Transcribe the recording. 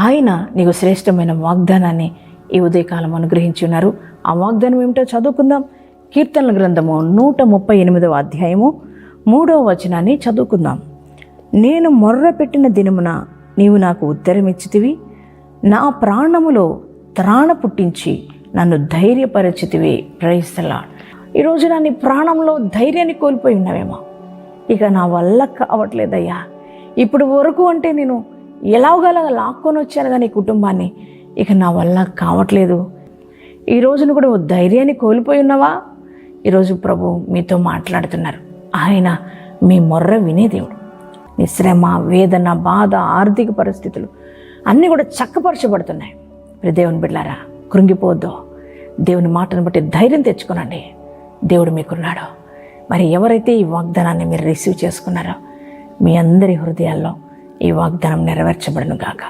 ఆయన నీకు శ్రేష్టమైన వాగ్దానాన్ని ఈ ఉదయకాలం అనుగ్రహించి ఉన్నారు. ఆ వాగ్దానం ఏమిటో చదువుకుందాం. కీర్తనల గ్రంథము 138వ అధ్యాయము 3వ వచనాన్ని చదువుకుందాం. నేను మొర్ర పెట్టిన దినమున నీవు నాకు ఉత్తరమిచ్చితివి, నా ప్రాణములో త్రాణ పుట్టించి నన్ను ధైర్యపరచితివి. Praise the lord. ఈరోజు నా నీ ప్రాణంలో ధైర్యాన్ని కోల్పోయి ఉన్నావేమో. ఇక నా వల్ల కావట్లేదయ్యా, ఇప్పుడు వరకు అంటే నేను ఎలాగలాగా లాక్కొని వచ్చాను కానీ కుటుంబాన్ని, ఇక నా వల్ల కావట్లేదు. ఈ రోజును కూడా ధైర్యాన్ని కోల్పోయి ఉన్నావా? ఈరోజు ప్రభు మీతో మాట్లాడుతున్నారు. ఆయన మీ మొర్ర వినే దేవుడు. నీ శ్రమ, వేదన, బాధ, ఆర్థిక పరిస్థితులు అన్నీ కూడా చక్కపరచబడుతున్నాయి. దేవుని బిడ్డలారా, కృంగిపోవద్దు. దేవుని మాటను బట్టి ధైర్యం తెచ్చుకోనండి. దేవుడు మీకున్నాడు. మరి ఎవరైతే ఈ వాగ్దానాన్ని మీరు రిసీవ్ చేసుకున్నారో మీ అందరి హృదయాల్లో ఈ వాగ్దానం నెరవేర్చబడును గాక.